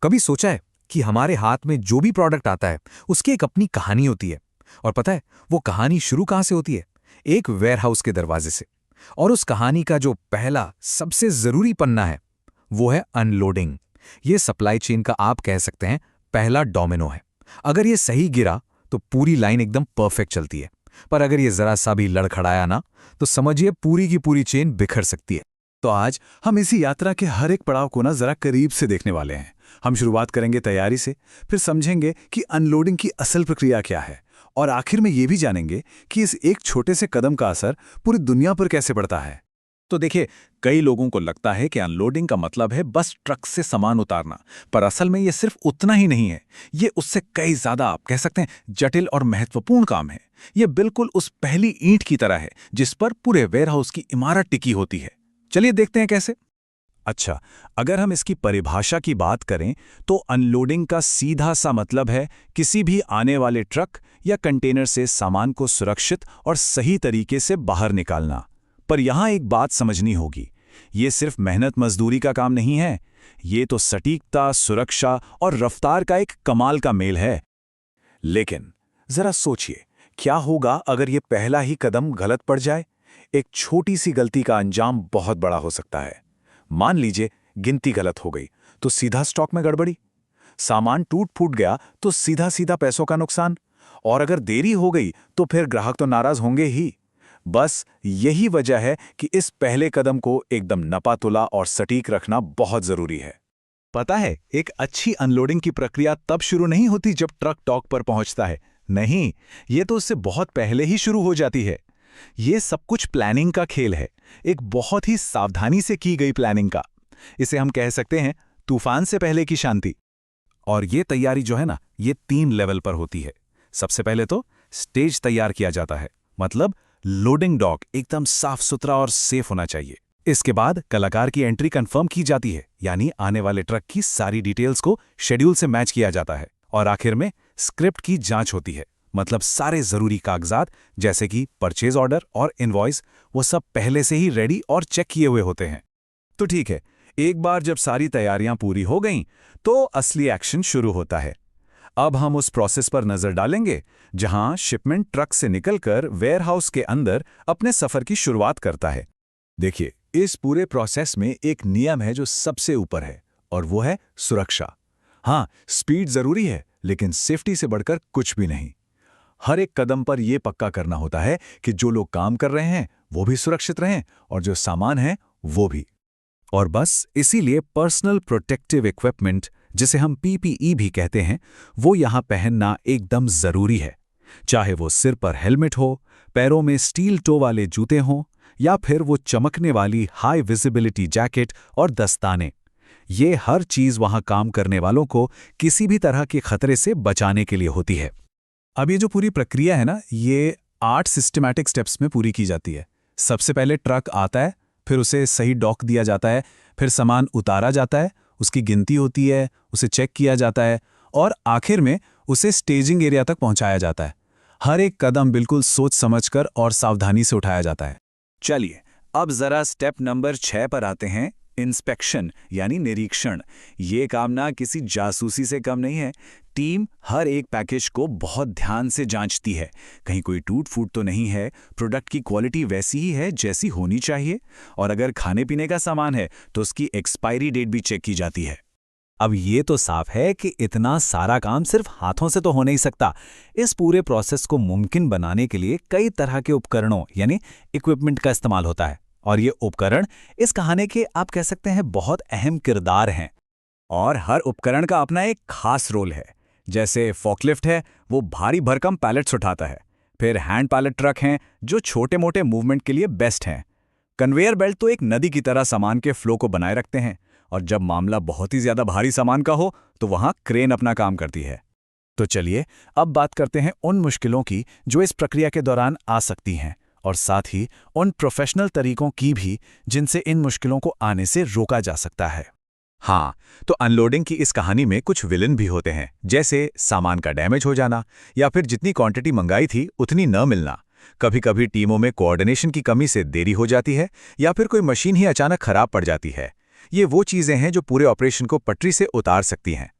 कभी सोचा है कि हमारे हाथ में जो भी प्रोडक्ट आता है उसकी एक अपनी कहानी होती है। और पता है वो कहानी शुरू कहाँ से होती है? एक वेयरहाउस के दरवाजे से। और उस कहानी का जो पहला सबसे जरूरी पन्ना है वो है अनलोडिंग। ये सप्लाई चेन का आप कह सकते हैं पहला डोमिनो है। अगर ये सही गिरा तो पूरी लाइन एकदम परफेक्ट चलती है, पर अगर ये जरा सा भी लड़खड़ाया ना तो समझिए पूरी की पूरी चेन बिखर सकती है। तो आज हम इसी यात्रा के हर एक पड़ाव को ना जरा करीब से देखने वाले हैं। हम शुरुआत करेंगे तैयारी से, फिर समझेंगे कि अनलोडिंग की असल प्रक्रिया क्या है, और आखिर में ये भी जानेंगे कि इस एक छोटे से कदम का असर पूरी दुनिया पर कैसे पड़ता है। तो देखिए, कई लोगों को लगता है कि अनलोडिंग का मतलब है बस ट्रक से सामान उतारना, पर असल में ये सिर्फ उतना ही नहीं है। ये उससे कई ज्यादा, आप कह सकते हैं, जटिल और महत्वपूर्ण काम है। ये बिल्कुल उस पहली ईंट की तरह है जिस पर पूरे वेयरहाउस की इमारत टिकी होती है। चलिए देखते हैं कैसे। अच्छा, अगर हम इसकी परिभाषा की बात करें तो अनलोडिंग का सीधा सा मतलब है किसी भी आने वाले ट्रक या कंटेनर से सामान को सुरक्षित और सही तरीके से बाहर निकालना। पर यहां एक बात समझनी होगी, ये सिर्फ मेहनत मजदूरी का काम नहीं है। ये तो सटीकता, सुरक्षा और रफ्तार का एक कमाल का मेल है। लेकिन जरा सोचिए, क्या होगा अगर ये पहला ही कदम गलत पड़ जाए? एक छोटी सी गलती का अंजाम बहुत बड़ा हो सकता है। मान लीजिए गिनती गलत हो गई तो सीधा स्टॉक में गड़बड़ी, सामान टूट फूट गया तो सीधा सीधा पैसों का नुकसान, और अगर देरी हो गई तो फिर ग्राहक तो नाराज होंगे ही। बस यही वजह है कि इस पहले कदम को एकदम नपातुला और सटीक रखना बहुत जरूरी है। पता है, एक अच्छी अनलोडिंग की प्रक्रिया तब शुरू नहीं होती जब ट्रक डॉक पर पहुंचता है। नहीं, ये तो उससे बहुत पहले ही शुरू हो जाती है। ये सब कुछ प्लानिंग का खेल है, एक बहुत ही सावधानी से की गई प्लानिंग का। इसे हम कह सकते हैं तूफान से पहले की शांति। और ये तैयारी जो है ना, ये 3 लेवल पर होती है। सबसे पहले तो स्टेज तैयार किया जाता है, मतलब लोडिंग डॉक एकदम साफ सुथरा और सेफ होना चाहिए। इसके बाद कलाकार की एंट्री कंफर्म की जाती है, यानी आने वाले ट्रक की सारी डिटेल्स को शेड्यूल से मैच किया जाता है। और आखिर में स्क्रिप्ट की जांच होती है, मतलब सारे जरूरी कागजात जैसे कि परचेज ऑर्डर और इनवॉइस, वो सब पहले से ही रेडी और चेक किए हुए होते हैं। तो ठीक है, एक बार जब सारी तैयारियां पूरी हो गईं, तो असली एक्शन शुरू होता है। अब हम उस प्रोसेस पर नजर डालेंगे जहां शिपमेंट ट्रक से निकलकर वेयरहाउस के अंदर अपने सफर की शुरुआत करता है। देखिए, इस पूरे प्रोसेस में एक नियम है जो सबसे ऊपर है, और वो है सुरक्षा। हाँ, स्पीड जरूरी है, लेकिन सेफ्टी से बढ़कर कुछ भी नहीं। हर एक कदम पर यह पक्का करना होता है कि जो लोग काम कर रहे हैं वो भी सुरक्षित रहें, और जो सामान है वो भी। और बस इसीलिए पर्सनल प्रोटेक्टिव इक्विपमेंट, जिसे हम पीपीई भी कहते हैं, वो यहां पहनना एकदम जरूरी है। चाहे वो सिर पर हेलमेट हो, पैरों में स्टील टो वाले जूते हों, या फिर वो चमकने वाली हाई विजिबिलिटी जैकेट और दस्ताने। ये हर चीज वहां काम करने वालों को किसी भी तरह के खतरे से बचाने के लिए होती है। अब ये जो पूरी प्रक्रिया है ना, ये 8 सिस्टमैटिक स्टेप्स में पूरी की जाती है। सबसे पहले ट्रक आता है, फिर उसे सही डॉक दिया जाता है, फिर सामान उतारा जाता है, उसकी गिनती होती है, उसे चेक किया जाता है, और आखिर में उसे स्टेजिंग एरिया तक पहुंचाया जाता है। हर एक कदम बिल्कुल सोच समझकर और सावधानी से उठाया जाता है। चलिए, अब जरा स्टेप नंबर 6 पर आते हैं, इंस्पेक्शन यानी निरीक्षण। ये काम ना किसी जासूसी से कम नहीं है। टीम हर एक पैकेज को बहुत ध्यान से जांचती है, कहीं कोई टूट फूट तो नहीं है, प्रोडक्ट की क्वालिटी वैसी ही है जैसी होनी चाहिए, और अगर खाने पीने का सामान है तो उसकी एक्सपायरी डेट भी चेक की जाती है। अब ये तो साफ है कि इतना सारा काम सिर्फ हाथों से तो हो नहीं सकता। इस पूरे प्रोसेस को मुमकिन बनाने के लिए कई तरह के उपकरणों यानी इक्विपमेंट का इस्तेमाल होता है, और ये उपकरण इस कहानी के, आप कह सकते हैं, बहुत अहम किरदार हैं। और हर उपकरण का अपना एक खास रोल है। जैसे फॉकलिफ्ट है, वो भारी भरकम पैलेट्स उठाता है। फिर हैंड पैलेट ट्रक हैं जो छोटे मोटे मूवमेंट के लिए बेस्ट हैं। कन्वेयर बेल्ट तो एक नदी की तरह सामान के फ्लो को बनाए रखते हैं, और जब मामला बहुत ही ज्यादा भारी सामान का हो तो वहां क्रेन अपना काम करती है। तो चलिए अब बात करते हैं उन मुश्किलों की जो इस प्रक्रिया के दौरान आ सकती हैं, और साथ ही उन प्रोफेशनल तरीकों की भी जिनसे इन मुश्किलों को आने से रोका जा सकता है। हाँ, तो अनलोडिंग की इस कहानी में कुछ विलन भी होते हैं, जैसे सामान का डैमेज हो जाना, या फिर जितनी क्वांटिटी मंगाई थी उतनी न मिलना। कभी कभी टीमों में कोऑर्डिनेशन की कमी से देरी हो जाती है, या फिर कोई मशीन ही अचानक खराब पड़ जाती है। ये वो चीजें हैं जो पूरे ऑपरेशन को पटरी से उतार सकती हैं।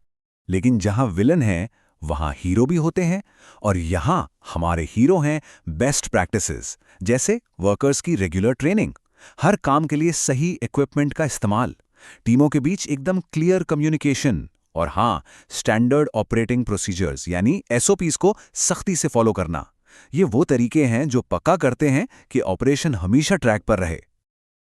लेकिन जहां विलन है वहां हीरो भी होते हैं, और यहां हमारे हीरो हैं बेस्ट प्रैक्टिसेस, जैसे वर्कर्स की रेगुलर ट्रेनिंग, हर काम के लिए सही इक्विपमेंट का इस्तेमाल, टीमों के बीच एकदम क्लियर कम्युनिकेशन, और हाँ, स्टैंडर्ड ऑपरेटिंग प्रोसीजर्स यानी एसओपीज को सख्ती से फॉलो करना। ये वो तरीके हैं जो पक्का करते हैं कि ऑपरेशन हमेशा ट्रैक पर रहे।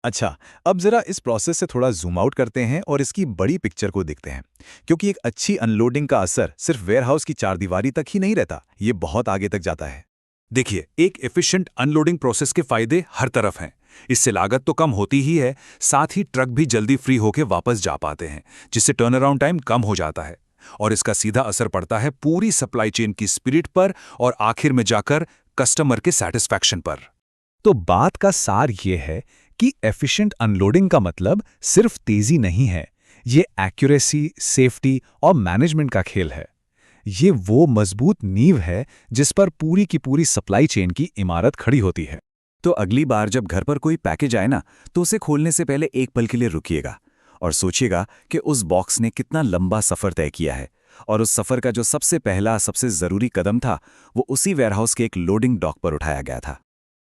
अच्छा, अब जरा इस प्रोसेस से थोड़ा जूम आउट करते हैं और इसकी बड़ी पिक्चर को देखते हैं, क्योंकि एक अच्छी अनलोडिंग का असर सिर्फ वेयरहाउस की चारदीवारी तक ही नहीं रहता, ये बहुत आगे तक जाता है। देखिए, एक एफिशिएंट अनलोडिंग प्रोसेस के फायदे हर तरफ हैं। इससे लागत तो कम होती ही है, साथ ही ट्रक भी जल्दी फ्री होकर वापस जा पाते हैं, जिससे टर्न अराउंड टाइम कम हो जाता है। और इसका सीधा असर पड़ता है पूरी सप्लाई चेन की स्पिरिट पर और आखिर में जाकर कस्टमर के सेटिस्फैक्शन पर। तो बात का सार ये है कि एफिशिएंट अनलोडिंग का मतलब सिर्फ तेजी नहीं है, ये एक्यूरेसी, सेफ्टी और मैनेजमेंट का खेल है। ये वो मजबूत नींव है जिस पर पूरी की पूरी सप्लाई चेन की इमारत खड़ी होती है। तो अगली बार जब घर पर कोई पैकेज आए ना, तो उसे खोलने से पहले एक पल के लिए रुकिएगा और सोचिएगा कि उस बॉक्स ने कितना लंबा सफ़र तय किया है, और उस सफ़र का जो सबसे पहला, सबसे ज़रूरी कदम था, वो उसी वेयरहाउस के एक लोडिंग डॉक पर उठाया गया था।